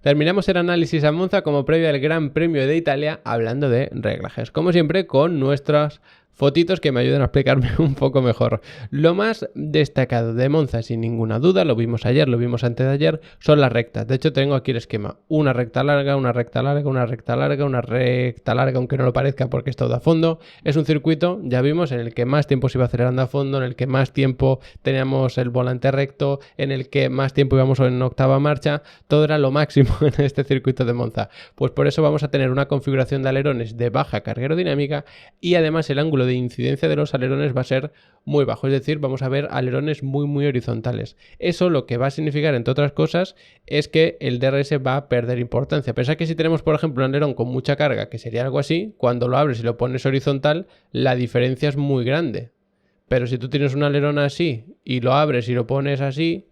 Terminamos el análisis a Monza como previa al Gran Premio de Italia hablando de reglajes, como siempre con nuestras fotitos que me ayudan a explicarme un poco mejor. Lo más destacado de Monza, sin ninguna duda, lo vimos ayer, lo vimos antes de ayer, son las rectas. De hecho tengo aquí el esquema, una recta larga, una recta larga, una recta larga, una recta larga, aunque no lo parezca porque es todo a fondo. Es un circuito, ya vimos, en el que más tiempo se iba acelerando a fondo, en el que más tiempo teníamos el volante recto, en el que más tiempo íbamos en octava marcha, todo era lo máximo en este circuito de Monza. Pues por eso vamos a tener una configuración de alerones de baja carga aerodinámica y además el ángulo de incidencia de los alerones va a ser muy bajo, es decir, vamos a ver alerones muy horizontales. Eso lo que va a significar, entre otras cosas, es que el DRS va a perder importancia. Pensad que si tenemos, por ejemplo, un alerón con mucha carga, que sería algo así, cuando lo abres y lo pones horizontal, la diferencia es muy grande. Pero si tú tienes un alerón así y lo abres y lo pones así,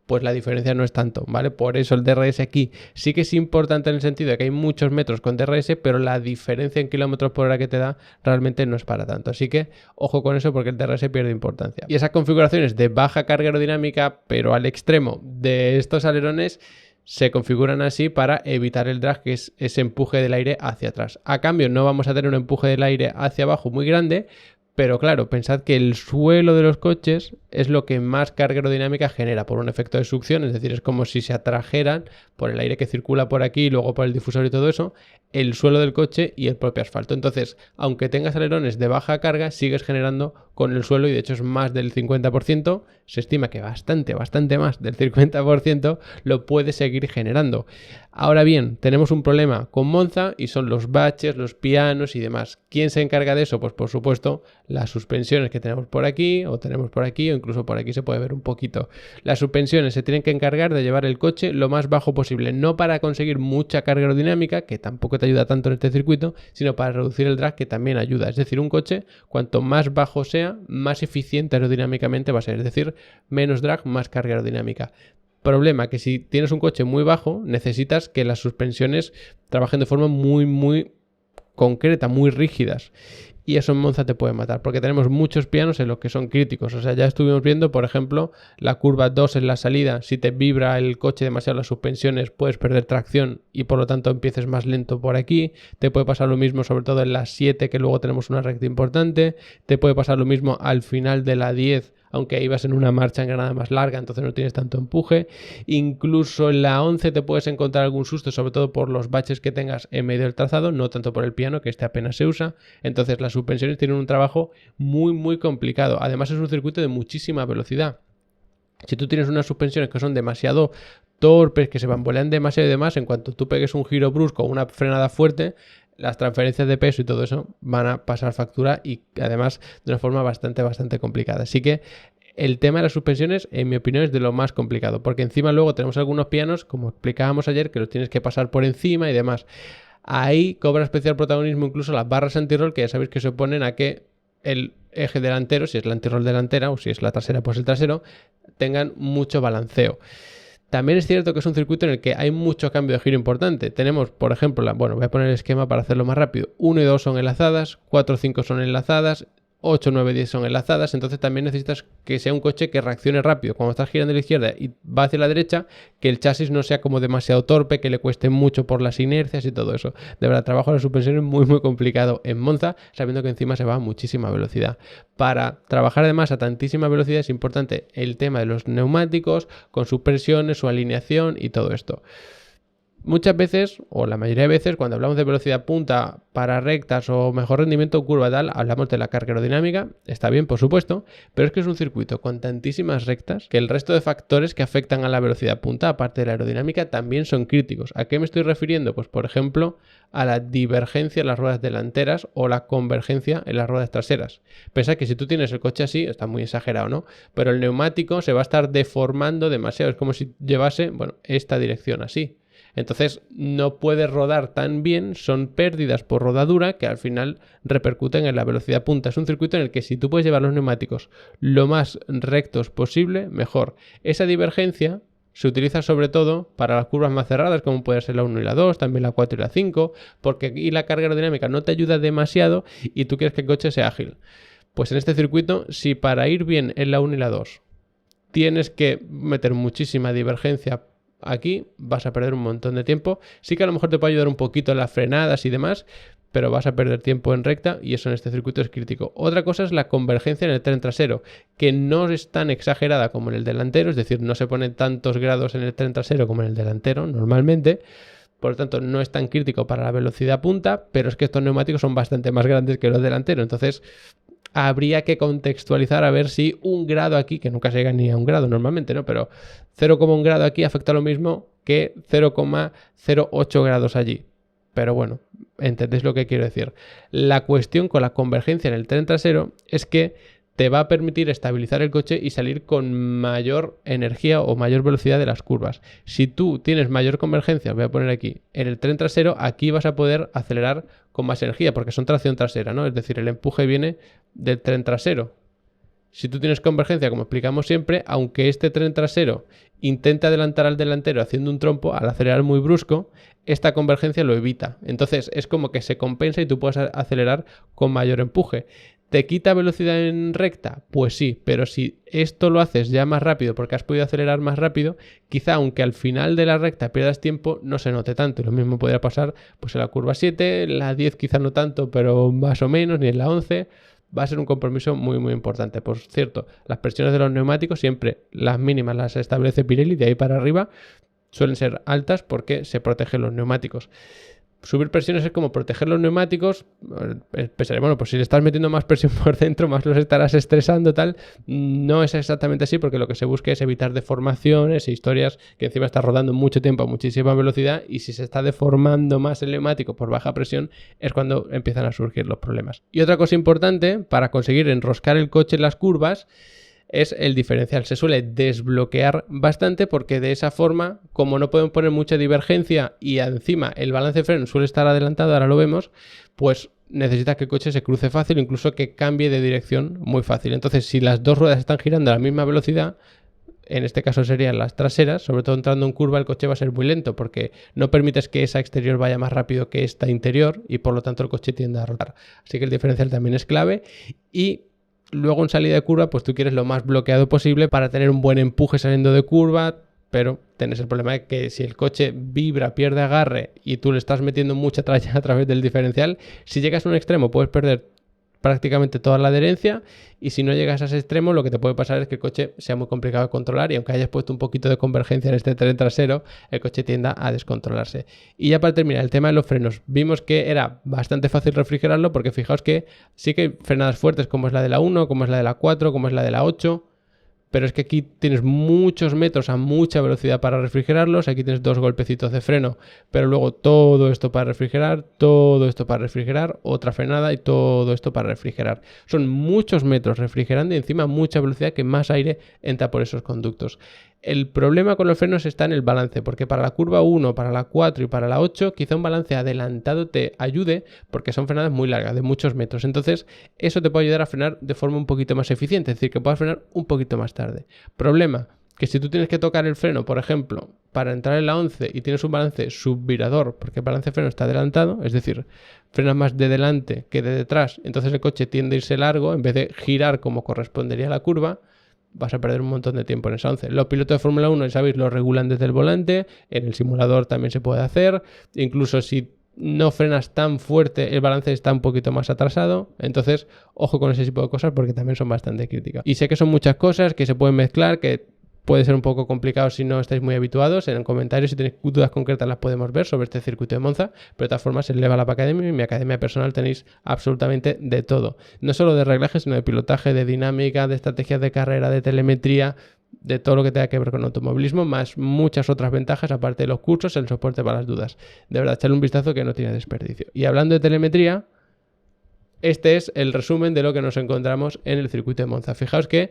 pues la diferencia no es tanto, ¿vale? Por eso el DRS aquí sí que es importante en el sentido de que hay muchos metros con DRS, pero la diferencia en kilómetros por hora que te da realmente no es para tanto. Así que ojo con eso porque el DRS pierde importancia. Y esas configuraciones de baja carga aerodinámica, pero al extremo de estos alerones, se configuran así para evitar el drag, que es ese empuje del aire hacia atrás. A cambio, no vamos a tener un empuje del aire hacia abajo muy grande, pero claro, pensad que el suelo de los coches es lo que más carga aerodinámica genera por un efecto de succión, es decir, es como si se atrajeran por el aire que circula por aquí y luego por el difusor y todo eso, el suelo del coche y el propio asfalto. Entonces, aunque tengas alerones de baja carga, sigues generando con el suelo y de hecho es más del 50%, se estima que bastante más del 50% lo puede seguir generando. Ahora bien, tenemos un problema con Monza y son los baches, los pianos y demás. ¿Quién se encarga de eso? Pues por supuesto las suspensiones que tenemos por aquí o tenemos por aquí o incluso por aquí se puede ver un poquito. Las suspensiones se tienen que encargar de llevar el coche lo más bajo posible, no para conseguir mucha carga aerodinámica, que tampoco te ayuda tanto en este circuito, sino para reducir el drag, que también ayuda. Es decir, un coche cuanto más bajo sea, más eficiente aerodinámicamente va a ser, es decir, menos drag, más carga aerodinámica. Problema que si tienes un coche muy bajo, necesitas que las suspensiones trabajen de forma muy concreta, muy rígidas. Y eso en Monza te puede matar, porque tenemos muchos pianos en los que son críticos. O sea, ya estuvimos viendo, por ejemplo, la curva 2 en la salida. Si te vibra el coche demasiado las suspensiones, puedes perder tracción y por lo tanto empieces más lento por aquí. Te puede pasar lo mismo, sobre todo en la 7, que luego tenemos una recta importante. Te puede pasar lo mismo al final de la 10, aunque ahí vas en una marcha en Granada más larga, entonces no tienes tanto empuje. Incluso en la 11 te puedes encontrar algún susto, sobre todo por los baches que tengas en medio del trazado, no tanto por el piano, que este apenas se usa. Entonces las suspensiones tienen un trabajo muy complicado. Además es un circuito de muchísima velocidad. Si tú tienes unas suspensiones que son demasiado torpes, que se bambolean demasiado y demás, en cuanto tú pegues un giro brusco o una frenada fuerte, las transferencias de peso y todo eso van a pasar factura y además de una forma bastante complicada. Así que el tema de las suspensiones, en mi opinión, es de lo más complicado, porque encima luego tenemos algunos pianos, como explicábamos ayer, que los tienes que pasar por encima y demás. Ahí cobra especial protagonismo incluso las barras anti-roll, que ya sabéis que se oponen a que el eje delantero, si es la anti-roll delantera o si es la trasera, pues el trasero, tengan mucho balanceo. También es cierto que es un circuito en el que hay mucho cambio de giro importante. Tenemos, por ejemplo, voy a poner el esquema para hacerlo más rápido. 1 y 2 son enlazadas, 4 y 5 son enlazadas, 8, 9, 10 son enlazadas, entonces también necesitas que sea un coche que reaccione rápido. Cuando estás girando a la izquierda y va hacia la derecha, que el chasis no sea como demasiado torpe, que le cueste mucho por las inercias y todo eso. De verdad, trabajo de la suspensión es muy complicado en Monza, sabiendo que encima se va a muchísima velocidad. Para trabajar además a tantísima velocidad es importante el tema de los neumáticos, con sus presiones, su alineación y todo esto. Muchas veces, o la mayoría de veces, cuando hablamos de velocidad punta para rectas o mejor rendimiento curva tal, hablamos de la carga aerodinámica, está bien por supuesto, pero es que es un circuito con tantísimas rectas que el resto de factores que afectan a la velocidad punta, aparte de la aerodinámica, también son críticos. ¿A qué me estoy refiriendo? Pues por ejemplo a la divergencia en las ruedas delanteras o la convergencia en las ruedas traseras. Pensad que si tú tienes el coche así, está muy exagerado, ¿no? Pero el neumático se va a estar deformando demasiado, es como si llevase, esta dirección así. Entonces no puede rodar tan bien, son pérdidas por rodadura que al final repercuten en la velocidad punta. Es un circuito en el que si tú puedes llevar los neumáticos lo más rectos posible, mejor. Esa divergencia se utiliza sobre todo para las curvas más cerradas, como puede ser la 1 y la 2, también la 4 y la 5, porque aquí la carga aerodinámica no te ayuda demasiado y tú quieres que el coche sea ágil. Pues en este circuito, si para ir bien en la 1 y la 2 tienes que meter muchísima divergencia aquí vas a perder un montón de tiempo. Sí que a lo mejor te puede ayudar un poquito en las frenadas y demás, pero vas a perder tiempo en recta y eso en este circuito es crítico. Otra cosa es la convergencia en el tren trasero, que no es tan exagerada como en el delantero, es decir, no se ponen tantos grados en el tren trasero como en el delantero normalmente. Por lo tanto, no es tan crítico para la velocidad punta, pero es que estos neumáticos son bastante más grandes que los delanteros. Entonces, habría que contextualizar a ver si 1 grado aquí, que nunca se llega ni a 1 grado normalmente, ¿no? Pero 0,1 grado aquí afecta lo mismo que 0,08 grados allí. Pero bueno, entendéis lo que quiero decir. La cuestión con la convergencia en el tren trasero es que te va a permitir estabilizar el coche y salir con mayor energía o mayor velocidad de las curvas. Si tú tienes mayor convergencia, voy a poner aquí, en el tren trasero, aquí vas a poder acelerar con más energía, porque son tracción trasera, ¿no? Es decir, el empuje viene del tren trasero. Si tú tienes convergencia, como explicamos siempre, aunque este tren trasero intente adelantar al delantero haciendo un trompo, al acelerar muy brusco, esta convergencia lo evita. Entonces es como que se compensa y tú puedes acelerar con mayor empuje. ¿Te quita velocidad en recta? Pues sí, pero si esto lo haces ya más rápido porque has podido acelerar más rápido, quizá aunque al final de la recta pierdas tiempo, no se note tanto. Y lo mismo podría pasar pues en la curva 7, en la 10 quizá no tanto, pero más o menos, ni en la 11. Va a ser un compromiso muy muy importante. Por cierto, las presiones de los neumáticos siempre las mínimas las establece Pirelli, de ahí para arriba suelen ser altas porque se protegen los neumáticos. Subir presiones es como proteger los neumáticos. Pensaré, bueno, pues si le estás metiendo más presión por dentro, más los estarás estresando, tal. No es exactamente así, porque lo que se busca es evitar deformaciones e historias que encima está rodando mucho tiempo a muchísima velocidad, y si se está deformando más el neumático por baja presión es cuando empiezan a surgir los problemas. Y otra cosa importante para conseguir enroscar el coche en las curvas es el diferencial. Se suele desbloquear bastante porque de esa forma, como no podemos poner mucha divergencia y encima el balance de freno suele estar adelantado, ahora lo vemos, pues necesita que el coche se cruce fácil, incluso que cambie de dirección muy fácil. Entonces, si las dos ruedas están girando a la misma velocidad, en este caso serían las traseras, sobre todo entrando en curva el coche va a ser muy lento porque no permites que esa exterior vaya más rápido que esta interior y por lo tanto el coche tiende a rotar. Así que el diferencial también es clave. Y luego en salida de curva, pues tú quieres lo más bloqueado posible para tener un buen empuje saliendo de curva, pero tenés el problema de que si el coche vibra, pierde agarre y tú le estás metiendo mucha tralla a través del diferencial, si llegas a un extremo puedes perder prácticamente toda la adherencia, y si no llegas a ese extremo lo que te puede pasar es que el coche sea muy complicado de controlar y aunque hayas puesto un poquito de convergencia en este tren trasero, el coche tienda a descontrolarse. Y ya para terminar, el tema de los frenos. Vimos que era bastante fácil refrigerarlo porque fijaos que sí que hay frenadas fuertes como es la de la 1, como es la de la 4, como es la de la 8, pero es que aquí tienes muchos metros a mucha velocidad para refrigerarlos. Aquí tienes 2 golpecitos de freno, pero luego todo esto para refrigerar, todo esto para refrigerar, otra frenada y todo esto para refrigerar. Son muchos metros refrigerando y encima mucha velocidad, que más aire entra por esos conductos. El problema con los frenos está en el balance, porque para la curva 1, para la 4 y para la 8, quizá un balance adelantado te ayude, porque son frenadas muy largas, de muchos metros. Entonces, eso te puede ayudar a frenar de forma un poquito más eficiente, es decir, que puedas frenar un poquito más tarde. Problema, que si tú tienes que tocar el freno, por ejemplo, para entrar en la 11 y tienes un balance subvirador, porque el balance de freno está adelantado, es decir, frenas más de delante que de detrás, entonces el coche tiende a irse largo, en vez de girar como correspondería a la curva, vas a perder un montón de tiempo en esa 11. Los pilotos de Fórmula 1, ya sabéis, lo regulan desde el volante, en el simulador también se puede hacer, incluso si no frenas tan fuerte, el balance está un poquito más atrasado. Entonces, ojo con ese tipo de cosas porque también son bastante críticas. Y sé que son muchas cosas que se pueden mezclar, que puede ser un poco complicado si no estáis muy habituados. En comentarios, si tenéis dudas concretas, las podemos ver sobre este circuito de Monza. Pero de todas formas, en Level Up Academy, en mi academia personal, tenéis absolutamente de todo. No solo de reglaje, sino de pilotaje, de dinámica, de estrategias de carrera, de telemetría, de todo lo que tenga que ver con automovilismo, más muchas otras ventajas, aparte de los cursos, el soporte para las dudas. De verdad, echarle un vistazo que no tiene desperdicio. Y hablando de telemetría, este es el resumen de lo que nos encontramos en el circuito de Monza. Fijaos que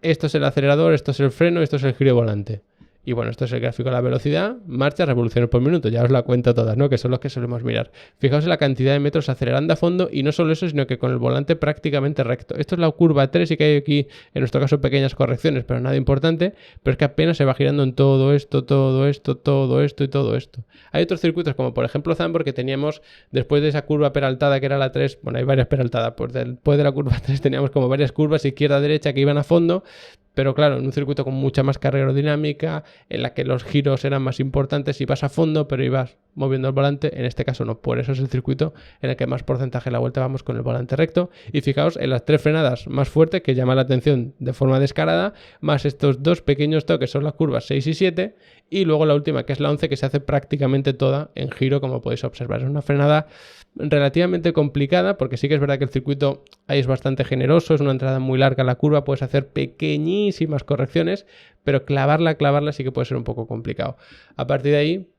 esto es el acelerador, esto es el freno, esto es el giro volante. Y bueno, esto es el gráfico de la velocidad, marchas, revoluciones por minuto. Ya os la cuento todas, ¿no? Que son los que solemos mirar. Fijaos en la cantidad de metros acelerando a fondo, y no solo eso, sino que con el volante prácticamente recto. Esto es la curva 3 y que hay aquí, en nuestro caso, pequeñas correcciones, pero nada importante. Pero es que apenas se va girando en todo esto, todo esto, todo esto y todo esto. Hay otros circuitos, como por ejemplo Zandvoort, que teníamos, después de esa curva peraltada que era la 3, bueno, hay varias peraltadas, pues después de la curva 3 teníamos como varias curvas izquierda-derecha que iban a fondo, pero claro, en un circuito con mucha más carga aerodinámica, en la que los giros eran más importantes, ibas a fondo, pero ibas moviendo el volante, en este caso no, por eso es el circuito en el que más porcentaje de la vuelta vamos con el volante recto. Y fijaos en las 3 frenadas más fuertes, que llama la atención de forma descarada, más estos 2 pequeños toques, son las curvas 6 y 7, y luego la última, que es la 11, que se hace prácticamente toda en giro, como podéis observar. Es una frenada relativamente complicada, porque sí que es verdad que el circuito ahí es bastante generoso, es una entrada muy larga a la curva, puedes hacer pequeñísimas correcciones, pero clavarla sí que puede ser un poco complicado. A partir de ahí,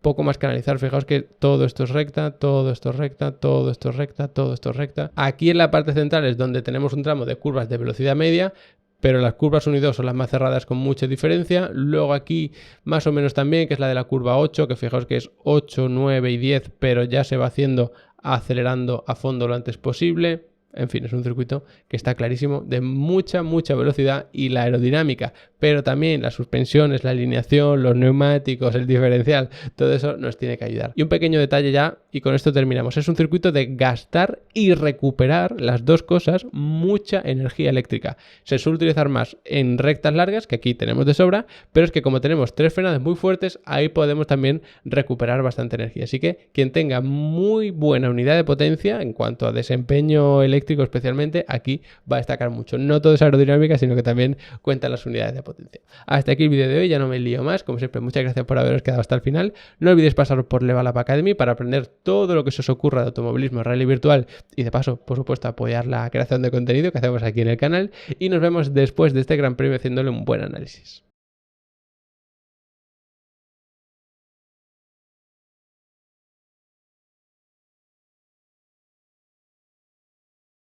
poco más que analizar. Fijaos que todo esto es recta, todo esto es recta, todo esto es recta, todo esto es recta. Aquí en la parte central es donde tenemos un tramo de curvas de velocidad media, pero las curvas 1 y 2 son las más cerradas con mucha diferencia. Luego aquí más o menos también, que es la de la curva 8, que fijaos que es 8, 9 y 10, pero ya se va haciendo acelerando a fondo lo antes posible. En fin, es un circuito que está clarísimo, de mucha velocidad, y la aerodinámica, pero también las suspensiones, la alineación, los neumáticos, el diferencial, todo eso nos tiene que ayudar. Y un pequeño detalle ya, y con esto terminamos, es un circuito de gastar y recuperar, las dos cosas, mucha energía eléctrica. Se suele utilizar más en rectas largas, que aquí tenemos de sobra, pero es que como tenemos 3 frenadas muy fuertes, ahí podemos también recuperar bastante energía. Así que quien tenga muy buena unidad de potencia en cuanto a desempeño eléctrico especialmente, aquí va a destacar mucho. No todo es aerodinámica, sino que también cuentan las unidades de potencia. Hasta aquí el vídeo de hoy, ya no me lío más. Como siempre, muchas gracias por haberos quedado hasta el final. No olvidéis pasaros por Level Up Academy para aprender todo lo que se os ocurra de automovilismo, rally virtual, y de paso, por supuesto, apoyar la creación de contenido que hacemos aquí en el canal. Y nos vemos después de este Gran Premio haciéndole un buen análisis.